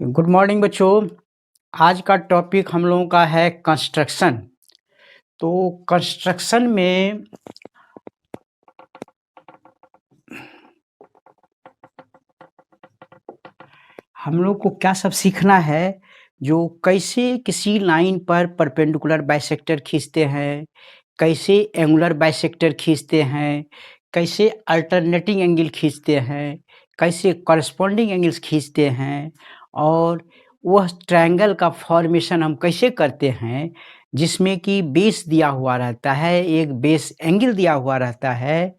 Good morning बच्चों। आज का टॉपिक हम लोगों का है कंस्ट्रक्शन। तो कंस्ट्रक्शन में हम लोग को क्या सब सीखना है, जो कैसे किसी लाइन पर परपेंडिकुलर बाइसेक्टर खींचते हैं, कैसे एंगुलर बाइसेक्टर खींचते हैं, कैसे अल्टरनेटिंग एंगल खींचते हैं, कैसे कॉरस्पॉन्डिंग एंगल्स खींचते हैं, और वह ट्रायंगल का फॉर्मेशन हम कैसे करते हैं जिसमें कि बेस दिया हुआ रहता है, एक बेस एंगल दिया हुआ रहता है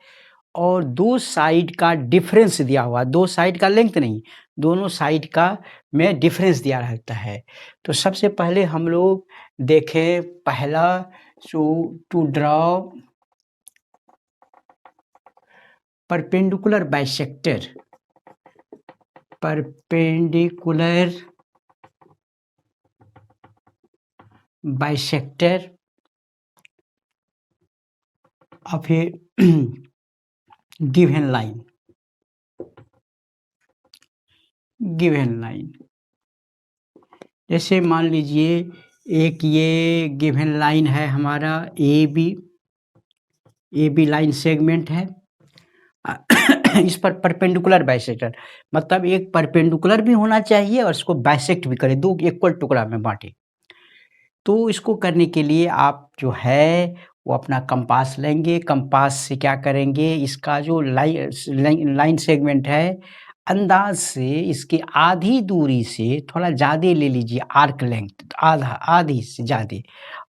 और दो साइड का डिफरेंस दिया हुआ, दो साइड का लेंथ नहीं, दोनों साइड का में डिफरेंस दिया रहता है। तो सबसे पहले हम लोग देखें पहला, to draw perpendicular bisector, perpendicular bisector of a given line, given line. जैसे मान लीजिए एक ये गिवन लाइन है हमारा ए बी लाइन सेगमेंट है। इस पर परपेंडिकुलर बाइसेक्टर मतलब एक परपेंडिकुलर भी होना चाहिए और इसको बाइसेक्ट भी करे, दो इक्वल टुकड़ा में बांटे। तो इसको करने के लिए आप जो है वो अपना कंपास लेंगे, कंपास से क्या करेंगे, इसका जो लाइन सेगमेंट है अंदाज से इसकी आधी दूरी से थोड़ा ज़्यादा ले लीजिए, आर्क लेंथ आधी से ज़्यादा,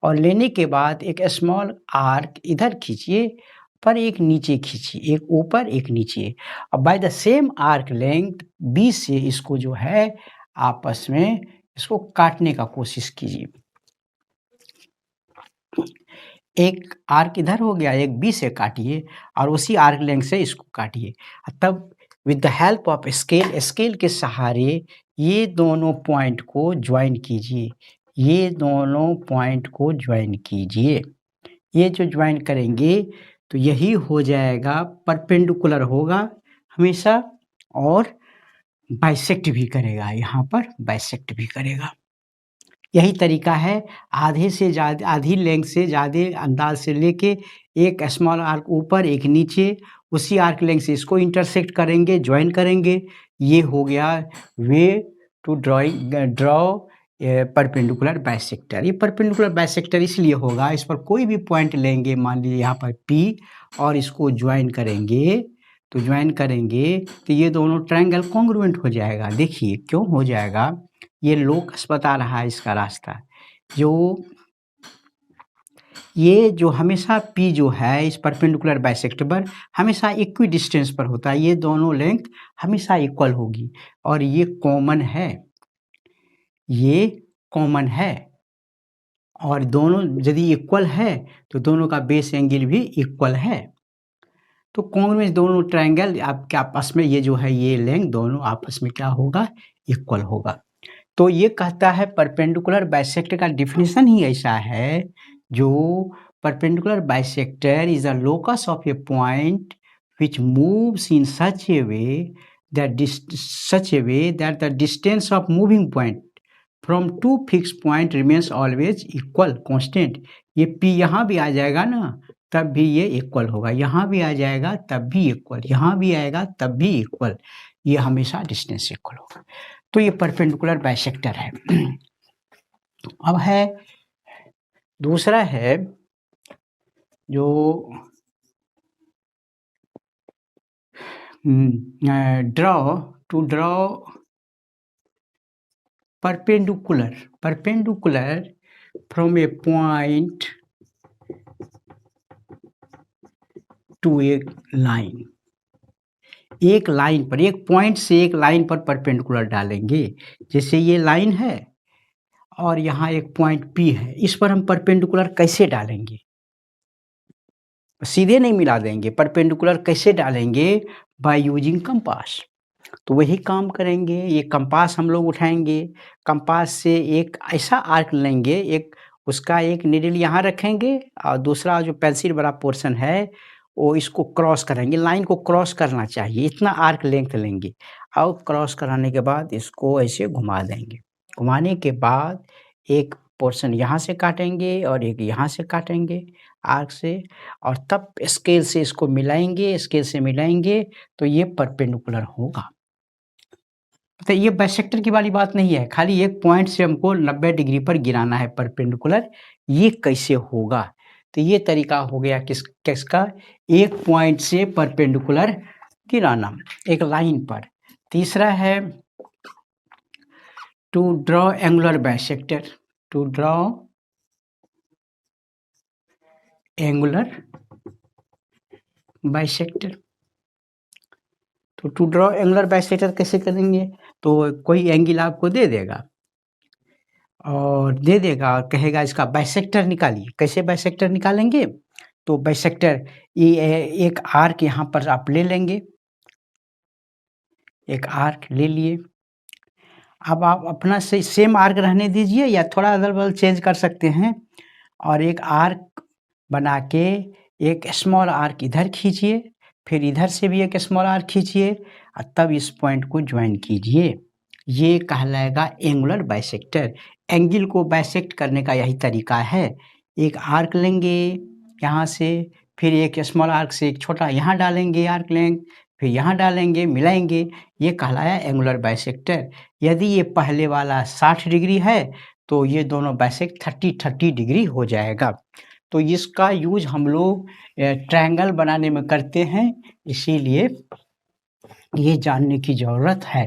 और लेने के बाद एक स्मॉल आर्क इधर खींचिए पर एक नीचे खींचिए, एक ऊपर एक नीचे, और by the same arc length बीच से इसको जो है आपस में इसको काटने का कोशिश कीजिए। एक आर्क इधर हो गया, एक बी से काटिए और उसी आर्क लेंथ से इसको काटिए। तब with the help of scale के सहारे ये दोनों पॉइंट को ज्वाइन कीजिए, ये दोनों पॉइंट को ज्वाइन कीजिए। ये जो ज्वाइन करेंगे तो यही हो जाएगा, परपेंडिकुलर होगा हमेशा और बाइसेक्ट भी करेगा, यहाँ पर बाइसेक्ट भी करेगा। यही तरीका है, आधे से ज़्यादा, आधी लेंथ से ज़्यादा अंदाज से लेके एक स्मॉल आर्क ऊपर एक नीचे, उसी आर्क लेंथ से इसको इंटरसेक्ट करेंगे, ज्वाइन करेंगे। ये हो गया way to draw perpendicular bisector. ये परपेंडिकुलर बाइसेक्टर इसलिए होगा, इस पर कोई भी पॉइंट लेंगे, मान लीजिए यहाँ पर P, और इसको ज्वाइन करेंगे, तो ज्वाइन करेंगे तो ये दोनों ट्रायंगल कॉन्ग्रुएंट हो जाएगा। देखिए क्यों हो जाएगा, ये लोकस बता रहा है इसका रास्ता। ये जो हमेशा P जो है इस परपेंडिकुलर बाइसेक्टर पर हमेशा इक्वी डिस्टेंस पर होता है, ये दोनों लेंथ हमेशा इक्वल होगी, और ये कॉमन है, ये कॉमन है, और दोनों यदि इक्वल है तो दोनों का बेस एंगल भी इक्वल है। तो कॉन्ग्रुएंस दोनों ट्रायंगल आपके आपस में, ये जो है ये लेंथ दोनों आपस में क्या होगा, इक्वल होगा। तो ये कहता है परपेंडिकुलर बाइसेक्टर का डिफिनेशन ही ऐसा है, जो perpendicular bisector is a locus of A point which moves in such a way that the distance of moving point from two fixed point remains always equal, constant। ये P यहाँ भी आ जाएगा ना तब भी ये इक्वल होगा, यहाँ भी आ जाएगा तब भी इक्वल, यहाँ भी आएगा तब भी इक्वल, ये हमेशा डिस्टेंस इक्वल होगा। तो ये परपेंडिकुलर बाइसेक्टर है। अब है दूसरा है जो to draw perpendicular from a point to a line. एक लाइन पर, एक पॉइंट से एक लाइन पर परपेंडिकुलर डालेंगे। जैसे ये लाइन है और यहाँ एक पॉइंट P है, इस पर हम परपेंडिकुलर कैसे डालेंगे, सीधे नहीं मिला देंगे, परपेंडिकुलर कैसे डालेंगे, बाय यूजिंग कंपास। तो वही काम करेंगे, ये कंपास हम लोग उठाएंगे, कंपास से एक ऐसा आर्क लेंगे, एक उसका एक निडल यहाँ रखेंगे और दूसरा जो पेंसिल बड़ा पोर्शन है वो इसको क्रॉस करेंगे, लाइन को क्रॉस करना चाहिए, इतना आर्क लेंथ लेंगे और क्रॉस कराने के बाद इसको ऐसे घुमा देंगे। घुमाने के बाद एक पोर्शन यहाँ से काटेंगे और एक यहाँ से काटेंगे आर्क से, और तब स्केल से इसको मिलाएँगे, स्केल से मिलाएँगे तो ये परपेंडिकुलर होगा। तो ये बाइसेक्टर की वाली बात नहीं है, खाली एक पॉइंट से हमको 90 डिग्री पर गिराना है परपेंडिकुलर। ये कैसे होगा? तो ये तरीका हो गया किसका? एक पॉइंट से परपेंडिकुलर गिराना एक लाइन पर। तीसरा है to draw angular bisector. To draw angular bisector. तो टू ड्रॉ एंगुलर बाइसेक्टर कैसे करेंगे? तो कोई एंगल आपको दे देगा और कहेगा इसका बाइसेक्टर निकालिए। कैसे बाइसेक्टर निकालेंगे? तो बाइसेक्टर ये एक आर्क यहाँ पर आप ले लेंगे, एक आर्क ले लिए। अब आप अपना से सेम आर्क रहने दीजिए या थोड़ा अदल बदल चेंज कर सकते हैं, और एक आर्क बना के एक स्मॉल आर्क इधर खींचिए, फिर इधर से भी एक स्मॉल आर्क खींचिए और तब इस पॉइंट को ज्वाइन कीजिए। ये कहलाएगा एंगुलर बाइसेक्टर। एंगल को बाइसेक्ट करने का यही तरीका है। एक आर्क लेंगे यहाँ से, फिर एक स्मॉल आर्क से एक छोटा यहाँ डालेंगे आर्क लेंथ, फिर यहाँ डालेंगे, मिलाएंगे, ये कहलाया एंगुलर बाइसेक्टर। यदि ये पहले वाला 60 डिग्री है तो ये दोनों बाइसेक्ट 30 डिग्री हो जाएगा। तो इसका यूज हम लोग ट्रायंगल बनाने में करते हैं, इसीलिए ये जानने की ज़रूरत है।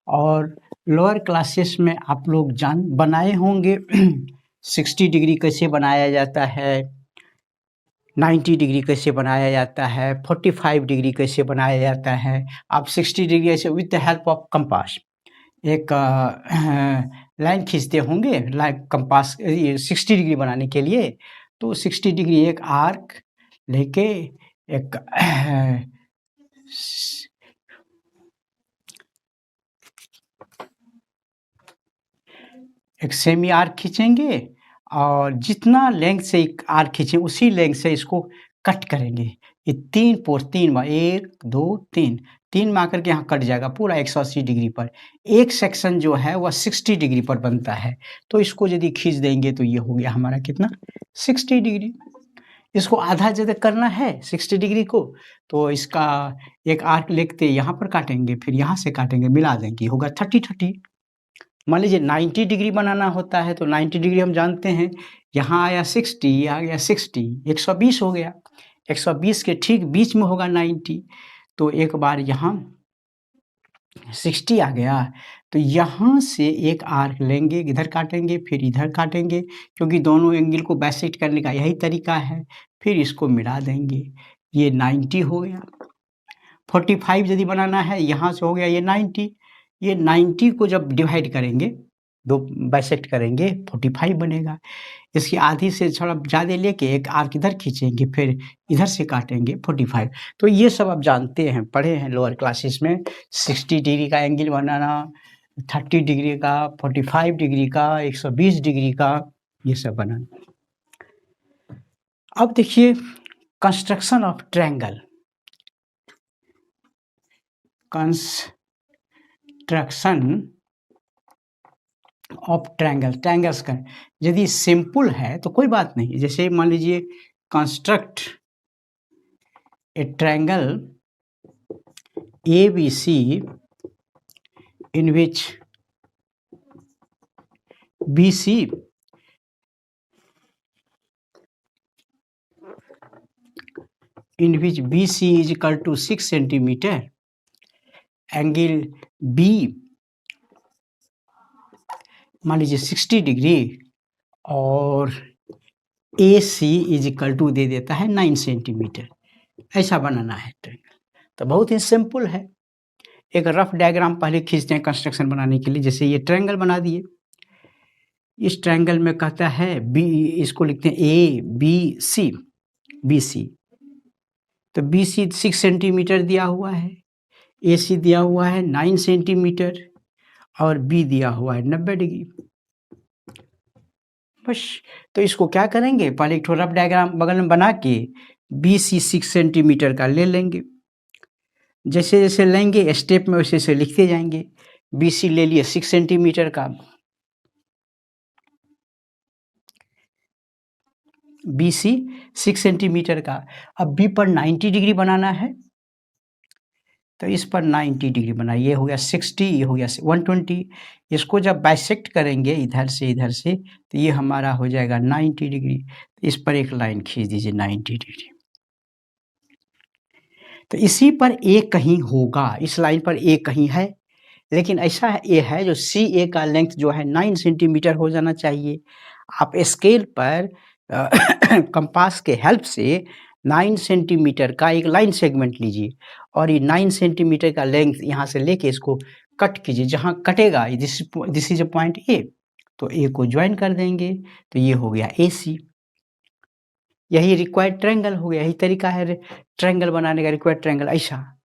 और लोअर क्लासेस में आप लोग बनाए होंगे 60 डिग्री कैसे बनाया जाता है, 90 डिग्री कैसे बनाया जाता है, 45 डिग्री कैसे बनाया जाता है। आप 60 डिग्री ऐसे with the help of compass एक लाइन खींचते होंगे, लाइन कंपास 60 डिग्री बनाने के लिए। तो 60 डिग्री एक आर्क लेके एक सेमी आर्क खींचेंगे और जितना लेंथ से आर्क खींचे उसी लेंथ से इसको कट करेंगे। ये 3 बार 1 2 3 में आकर के यहाँ कट जाएगा पूरा 180 डिग्री पर। एक सेक्शन जो है वह 60 डिग्री पर बनता है, तो इसको यदि खींच देंगे तो ये हो गया हमारा कितना 60 डिग्री। इसको आधा ज़्यादा करना है 60 डिग्री को, तो इसका एक आर्क लेते यहाँ पर काटेंगे, फिर यहाँ से काटेंगे, मिला देंगे, होगा 30। मान लीजिए 90 डिग्री बनाना होता है तो 90 डिग्री हम जानते हैं, यहाँ आया 60, आ गया 60, 120 हो गया। 120 के ठीक बीच में होगा 90। तो एक बार यहाँ 60 आ गया तो यहाँ से एक आर्क लेंगे, इधर काटेंगे, फिर इधर काटेंगे, क्योंकि दोनों एंगल को बाइसेक्ट करने का यही तरीका है। फिर इसको मिला देंगे, ये 90 हो गया। 45 यदि बनाना है, यहाँ से हो गया ये 90। ये 90 को जब डिवाइड करेंगे, दो बाइसेक्ट करेंगे, 45 बनेगा। इसकी आधी से थोड़ा ज़्यादा लेके एक आर्क इधर खींचेंगे, फिर इधर से काटेंगे 45। तो ये सब आप जानते हैं, पढ़े हैं लोअर क्लासेस में। 60 डिग्री का एंगल बनाना, 30 डिग्री का, 45 डिग्री का, 120 डिग्री का, ये सब बनाना। अब देखिए construction of triangle. Construction of triangles का यदि सिंपल है तो कोई बात नहीं। जैसे मान लीजिए construct A triangle ABC in which BC is equal to 6 centimeter, angle B मान लीजिए 60 डिग्री और AC इज इक्वल टू दे देता है 9 सेंटीमीटर। ऐसा बनाना है ट्रायंगल। तो बहुत ही सिंपल है। एक रफ डायग्राम पहले खींचते हैं कंस्ट्रक्शन बनाने के लिए। जैसे ये ट्रायंगल बना दिए, इस ट्रायंगल में कहता है बी, इसको लिखते हैं ABC, BC। तो BC 6 सेंटीमीटर दिया हुआ है, AC दिया हुआ है 9 सेंटीमीटर और B दिया हुआ है 90 डिग्री। बस, तो इसको क्या करेंगे, पहले एक रफ डायग्राम बगल में बना के BC 6 सेंटीमीटर का ले लेंगे। जैसे जैसे लेंगे स्टेप में वैसे वैसे लिखते जाएंगे। BC ले लिए 6 सेंटीमीटर का, BC 6 सेंटीमीटर का। अब B पर 90 डिग्री बनाना है, तो इस पर 90 डिग्री बनाइए। ये हो गया 60, ये हो गया 120। इसको जब बाइसेक्ट करेंगे इधर से, तो ये हमारा हो जाएगा 90 डिग्री। तो इस पर एक लाइन खींच दीजिए 90 डिग्री। तो इसी पर ए कहीं होगा, इस लाइन पर ए कहीं है, लेकिन ऐसा ए है जो CA का लेंथ जो है 9 सेंटीमीटर हो जाना चाहिए। आप स्केल पर कंपास के हेल्प से 9 सेंटीमीटर का एक लाइन सेगमेंट लीजिए और ये 9 सेंटीमीटर का लेंथ यहाँ से लेके इसको कट कीजिए। जहाँ कटेगा this is a point A, तो ए को ज्वाइन कर देंगे, तो ये हो गया AC। यही रिक्वायर्ड ट्रायंगल हो गया। यही तरीका है ट्रायंगल बनाने का, रिक्वायर्ड ट्रायंगल ऐसा।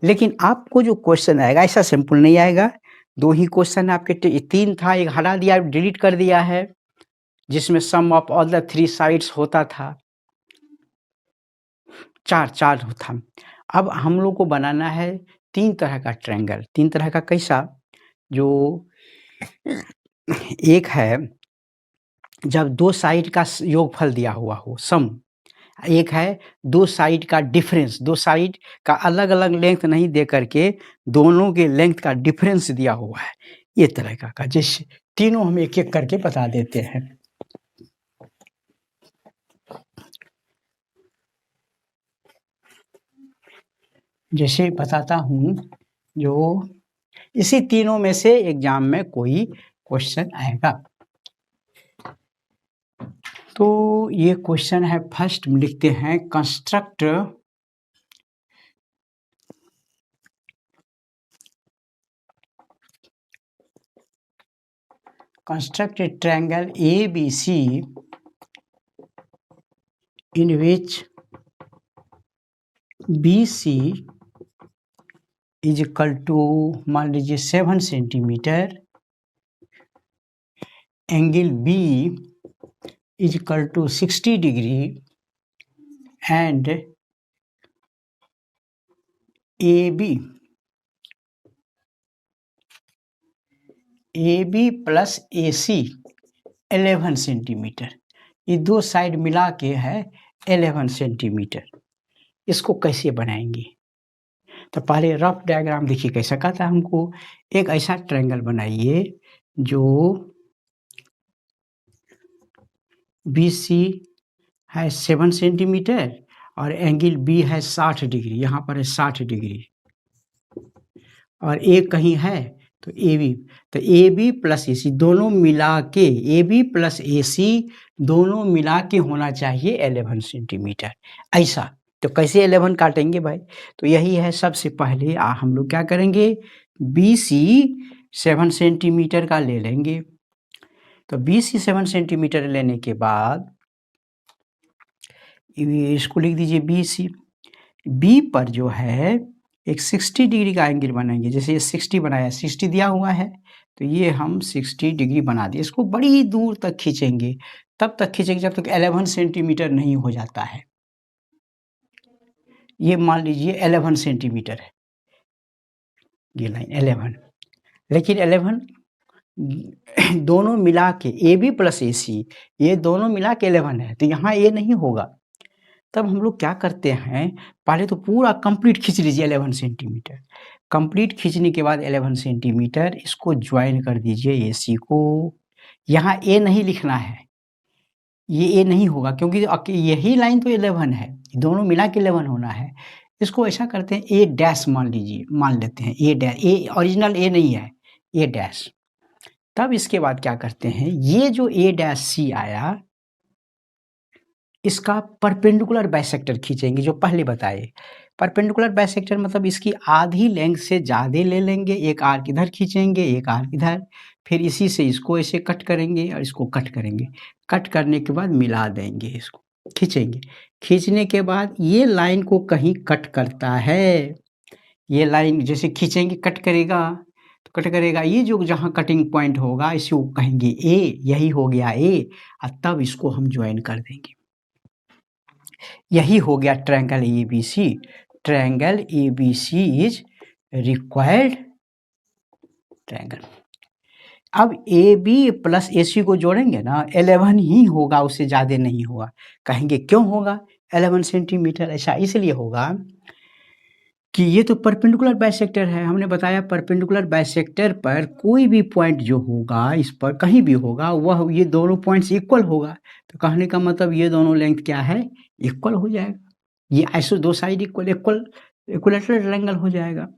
लेकिन आपको जो क्वेश्चन आएगा ऐसा सिंपल नहीं आएगा। 2 ही क्वेश्चन आपके 3 था, एक हटा दिया, डिलीट कर दिया है, जिसमें सम ऑफ ऑल द 3 साइड्स होता था। 4 था। अब हम लोग को बनाना है 3 तरह का ट्रायंगल। 3 तरह का कैसा? जो एक है जब 2 साइड का योगफल दिया हुआ हो, सम। एक है 2 साइड का डिफरेंस, 2 साइड का अलग-अलग लेंथ नहीं दे करके दोनों के लेंथ का डिफरेंस दिया हुआ है। ये तरह का जैसे तीनों हम एक-एक करके बता देते हैं। जैसे बताता हूँ, जो इसी तीनों में से एग्जाम में कोई क्वेश्चन आएगा। तो ये क्वेश्चन है, फर्स्ट लिखते हैं construct a triangle ABC in which BC is equal to, मान लीजिए 7 centimetre, angle B is equal to 60 degree and AB plus AC 11 centimetre. ये 2 साइड मिला के है 11 सेंटीमीटर। इसको कैसे बनाएंगे? तो पहले रफ डायग्राम देखिए कैसा कहता है हमको। एक ऐसा ट्रायंगल बनाइए जो BC है 7 सेंटीमीटर और एंगल B है 60 डिग्री, यहाँ पर है 60 डिग्री, और A कहीं है तो AB। तो AB प्लस AC दोनों मिला के, AB प्लस AC दोनों मिला के होना चाहिए 11 सेंटीमीटर। ऐसा तो कैसे 11 काटेंगे भाई? तो यही है, सबसे पहले हम लोग क्या करेंगे, BC 7 सेंटीमीटर का ले लेंगे। तो BC 7 सेंटीमीटर लेने के बाद इसको लिख दीजिए BC। B पर जो है एक 60 डिग्री का एंगल बनाएंगे। जैसे ये 60 बनाया, 60 दिया हुआ है, तो ये हम 60 डिग्री बना दिए। इसको बड़ी दूर तक खींचेंगे, तब तक खींचेंगे जब तक 11 सेंटीमीटर नहीं हो जाता है। ये मान लीजिए 11 सेंटीमीटर है ये लाइन 11, लेकिन 11 दोनों मिला के AB प्लस AC ये दोनों मिला के 11 है, तो यहाँ ये नहीं होगा। तब हम लोग क्या करते हैं, पहले तो पूरा कंप्लीट खींच लीजिए 11 सेंटीमीटर। कंप्लीट खींचने के बाद 11 सेंटीमीटर इसको ज्वाइन कर दीजिए AC को। यहाँ A नहीं लिखना है, ये A नहीं होगा क्योंकि यही लाइन तो 11 है, दोनों मिला के 11 होना है। इसको ऐसा करते हैं A डैश मान लीजिए, मान लेते हैं A dash. A original A नहीं है, A डैश। तब इसके बाद क्या करते हैं, ये जो A डैश C आया इसका परपेंडिकुलर बाइसेक्टर खींचेंगे, जो पहले बताए। परपेंडिकुलर बाइसेक्टर मतलब इसकी आधी लेंथ से ज़्यादा ले लेंगे, एक आर्क इधर खींचेंगे, एक आर्क इधर, फिर इसी से इसको ऐसे कट करेंगे और इसको कट करेंगे। कट करने के बाद मिला देंगे, इसको खींचेंगे। खींचने के बाद ये लाइन को कहीं कट करता है, ये लाइन जैसे खींचेंगे कट करेगा, तो कट करेगा, ये जो जहाँ कटिंग पॉइंट होगा इसको कहेंगे A, यही हो गया A, और तब इसको हम ज्वाइन कर देंगे। यही हो गया triangle ABC। Triangle ABC is required triangle. अब AB प्लस AC को जोड़ेंगे ना 11 ही होगा, उससे ज़्यादा नहीं होगा। कहेंगे क्यों होगा 11 सेंटीमीटर? ऐसा इसलिए होगा कि ये तो परपेंडिकुलर बाइसेक्टर है। हमने बताया परपेंडिकुलर बाइसेक्टर पर कोई भी पॉइंट जो होगा, इस पर कहीं भी होगा, वह ये दोनों पॉइंट्स इक्वल होगा। तो कहने का मतलब ये दोनों लेंथ क्या है, इक्वल हो जाएगा। ये आइसो दो साइड इक्वलेटरल ट्रायंगल हो जाएगा,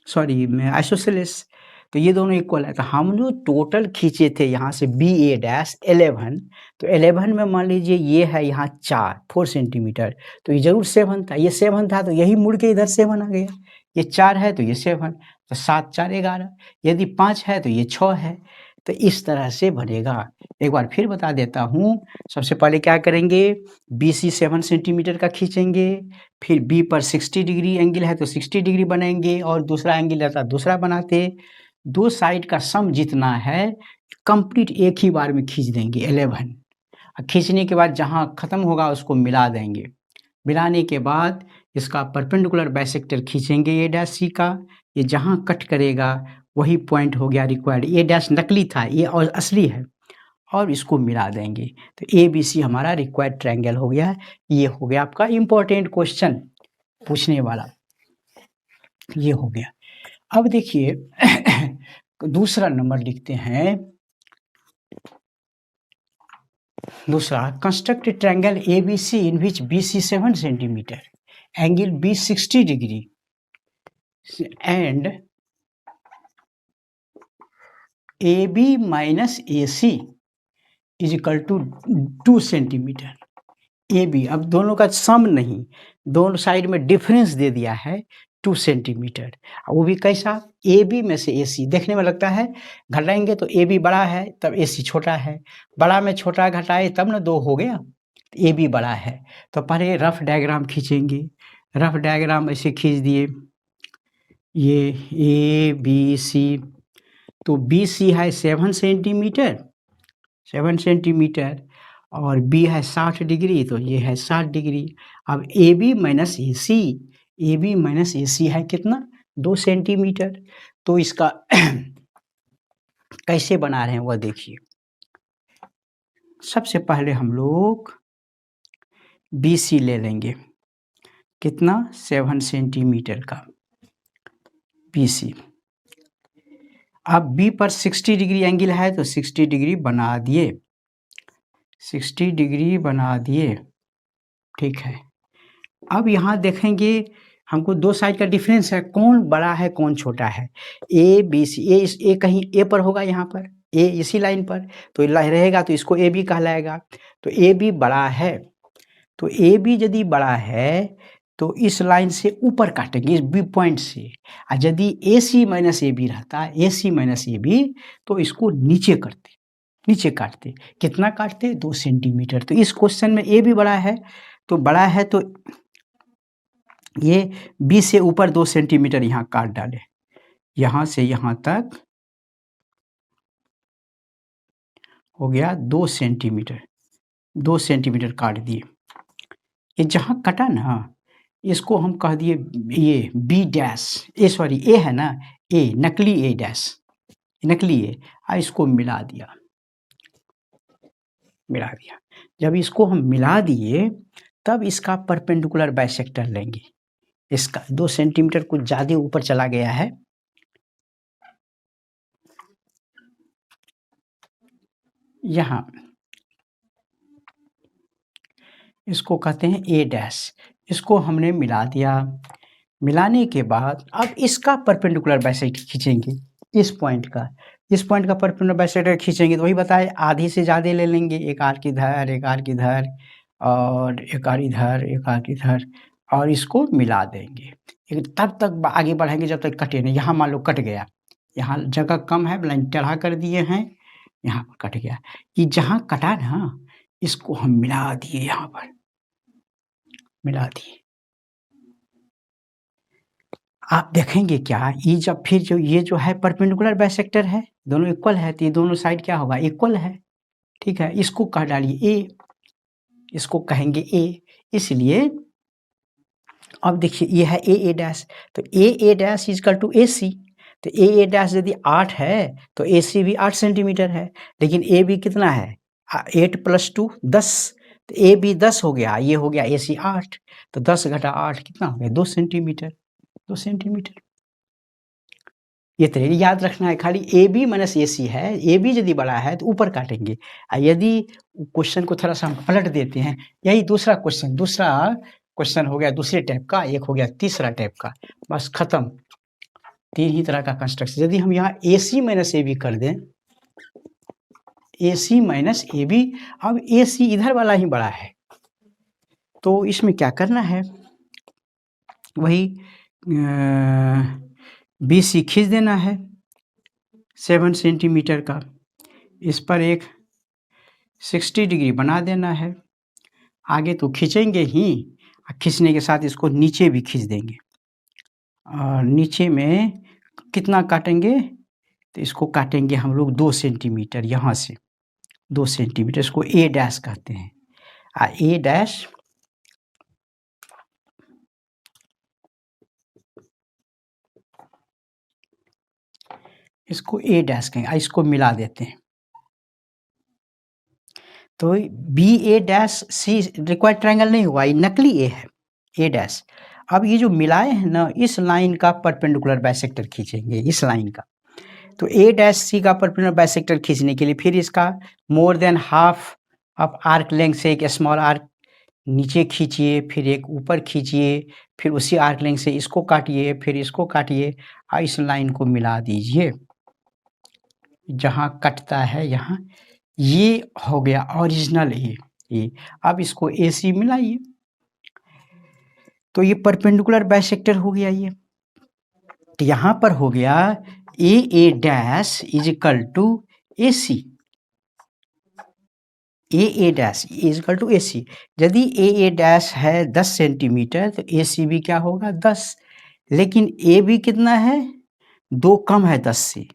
सॉरी मैं आइसोसेलेस। तो ये दोनों इक्वल है। तो हम जो टोटल खींचे थे यहाँ से BA डैश 11, तो 11 में मान लीजिए ये है यहाँ 4 सेंटीमीटर, तो ये जरूर 7 था। ये 7 था तो यही मुड़ के इधर 7 आ गया। ये 4 है तो ये 7, तो 7 4 11। यदि 5 है तो ये 6 है। तो इस तरह से बनेगा। एक बार फिर बता देता हूँ। सबसे पहले क्या करेंगे, BC 7 सेंटीमीटर का खींचेंगे, फिर B पर 60 डिग्री एंगल है तो 60 डिग्री बनाएंगे, और दूसरा एंगल रहता दूसरा बनाते। दो साइड का सम जितना है कंप्लीट एक ही बार में खींच देंगे 11। खींचने के बाद जहाँ ख़त्म होगा उसको मिला देंगे। मिलाने के बाद इसका परपेंडिकुलर बाइसेक्टर खींचेंगे A डैश C का। ये जहाँ कट करेगा वही पॉइंट हो गया रिक्वायर्ड। A डैश नकली था, ये और असली है, और इसको मिला देंगे तो ABC हमारा रिक्वायर्ड ट्रायंगल हो गया। ये हो गया आपका इम्पोर्टेंट क्वेश्चन पूछने वाला, ये हो गया। अब देखिए दूसरा नंबर लिखते हैं। दूसरा, construct triangle ABC in which BC 7 centimetre, angle B 60 degree and AB minus AC is equal to 2 centimetre. AB अब दोनों का सम नहीं, दोनों साइड में डिफरेंस दे दिया है 2 सेंटीमीटर। वो भी कैसा, AB में से AC। देखने में लगता है घटाएंगे तो AB बड़ा है तब AC छोटा है, बड़ा में छोटा घटाए तब ना 2 हो गया, AB बड़ा है। तो पहले रफ डायग्राम खींचेंगे। रफ डायग्राम ऐसे खींच दिए, ये ABC, तो BC है 7 सेंटीमीटर, 7 सेंटीमीटर, और B है 60 डिग्री, तो ये है 60 डिग्री। अब AB minus AC, AB minus AC है कितना, 2 सेंटीमीटर। तो इसका कैसे बना रहे हैं वह देखिए। सबसे पहले हम लोग BC ले लेंगे, कितना, 7 सेंटीमीटर का BC। अब B पर 60 डिग्री एंगल है तो 60 डिग्री बना दिए, 60 डिग्री बना दिए, ठीक है। अब यहाँ देखेंगे हमको दो साइड का डिफरेंस है, कौन बड़ा है कौन छोटा है। ABC, ए कहीं A पर होगा, यहाँ पर A इसी लाइन पर, तो रहेगा तो इसको AB कहलाएगा। तो AB बड़ा है, तो AB यदि बड़ा है तो इस लाइन से ऊपर काटेंगे, इस B पॉइंट से। और यदि AC माइनस AB रहता, AC माइनस AB, तो इसको नीचे करते, नीचे काटते। कितना काटते, 2 सेंटीमीटर। तो इस क्वेश्चन में AB बड़ा है, तो बड़ा है तो ये B से ऊपर 2 सेंटीमीटर यहाँ काट डाले, यहाँ से यहाँ तक हो गया 2 सेंटीमीटर, 2 सेंटीमीटर काट दिए। ये जहाँ कटा ना इसको हम कह दिए ये B डैश, सॉरी A है ना, A नकली A डैश, नकली A, इसको मिला दिया, मिला दिया। जब इसको हम मिला दिए तब इसका परपेंडिकुलर बाइसेक्टर लेंगे। इसका 2 सेंटीमीटर कुछ ज़्यादा ऊपर चला गया है, यहाँ इसको कहते हैं A डैश। इसको हमने मिला दिया। मिलाने के बाद अब इसका परपेंडिकुलर बाइसेक्टर खींचेंगे, इस पॉइंट का, इस पॉइंट का परपेंडिकुलर बाइसेक्टर खींचेंगे तो वही बताए, आधी से ज़्यादा ले लेंगे, एक आर्क इधर, एक आर्क इधर, और एक आर्क इधर, एक आर्क इधर, और इसको मिला देंगे। तब तक आगे बढ़ेंगे जब तक कटे नहीं। यहाँ मान लो कट गया, यहाँ जगह कम है, लाइन टेढ़ा कर दिए हैं, यहाँ पर कट गया। ये जहाँ कटा ना इसको हम मिला दिए, यहाँ पर मिला दिए। आप देखेंगे क्या, ये जब फिर जो ये जो है परपेंडिकुलर बाइसेक्टर है, दोनों इक्वल है, तो ये दोनों साइड क्या होगा, इक्वल है, ठीक है। इसको कह डालिए A, इसको कहेंगे A। इसलिए अब देखिए ये है ए डैश, तो ए डैश इजकल टू ए सी, तो ए डैश यदि 8 है तो ए सी भी 8 सेंटीमीटर है, लेकिन ए बी कितना है 8 + 2 10, तो ए बी 10 हो गया, ये हो गया ए सी 8, तो 10 घटा 8 कितना हो गया 2 सेंटीमीटर, 2 सेंटीमीटर। ये तो याद रखना है, खाली ए बी माइनस ए सी है, ए बी यदि बड़ा है तो ऊपर काटेंगे, यदि क्वेश्चन को थोड़ा सा हम पलट देते हैं, यही दूसरा क्वेश्चन हो गया दूसरे टाइप का, एक हो गया तीसरा टाइप का, बस खत्म। 3 ही तरह का कंस्ट्रक्शन। यदि हम यहाँ ए सी माइनस ए बी कर दें, ए सी माइनस ए बी, अब ए सी इधर वाला ही बड़ा है, तो इसमें क्या करना है, वही बी सी खींच देना है 7 सेंटीमीटर का, इस पर एक 60 डिग्री बना देना है, आगे तो खींचेंगे ही, खींचने के साथ इसको नीचे भी खींच देंगे, और नीचे में कितना काटेंगे, तो इसको काटेंगे हम लोग 2 सेंटीमीटर, यहाँ से 2 सेंटीमीटर, इसको ए डैश कहते हैं, ए डैश इसको ए डैश कहेंगे, इसको मिला देते हैं, तो बी ए डैश सी रिक्वायर्ड ट्रायंगल नहीं हुआ, ये नकली ए है, ए डैश। अब ये जो मिलाए हैं ना, इस लाइन का परपेंडिकुलर बाइसेक्टर खींचेंगे, इस लाइन का, तो ए डैश सी का परपेंडिकुलर बाइसेक्टर खींचने के लिए फिर इसका more than half of arc length से एक स्मॉल आर्क नीचे खींचिए, फिर एक ऊपर खींचिए, फिर उसी आर्क लेंथ से इसको काटिए, फिर इसको काटिए, और इस लाइन को मिला दीजिए, जहाँ कटता है यहाँ, ये हो गया ओरिजिनल ए। अब इसको ए सी मिलाइए, तो ये परपेंडिकुलर बाइसेक्टर हो गया ये, तो यहाँ पर हो गया A dash is equal to A C, A dash is equal to A C. यदि ए डैश है 10 सेंटीमीटर तो ए सी भी क्या होगा 10, लेकिन ए बी कितना है 2 कम है 10 से,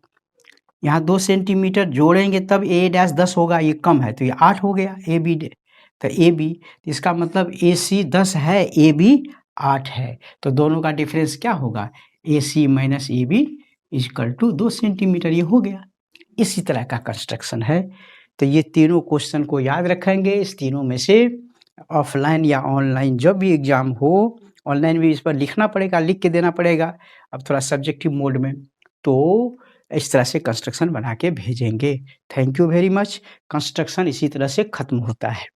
यहाँ 2 सेंटीमीटर जोड़ेंगे तब ए डैश 10 होगा, ये कम है तो ये 8 हो गया ए बी, तो ए बी, इसका मतलब ए सी 10 है ए बी 8 है, तो दोनों का डिफरेंस क्या होगा A C minus A B is equal to 2 centimetre, ये हो गया। इसी तरह का कंस्ट्रक्शन है, तो ये तीनों क्वेश्चन को याद रखेंगे, इस तीनों में से ऑफलाइन या ऑनलाइन जब भी एग्जाम हो, ऑनलाइन भी इस पर लिखना पड़ेगा, लिख के देना पड़ेगा, अब थोड़ा सब्जेक्टिव मोड में, तो इस तरह से कंस्ट्रक्शन बना के भेजेंगे। Thank you very much. Construction इसी तरह से खत्म होता है।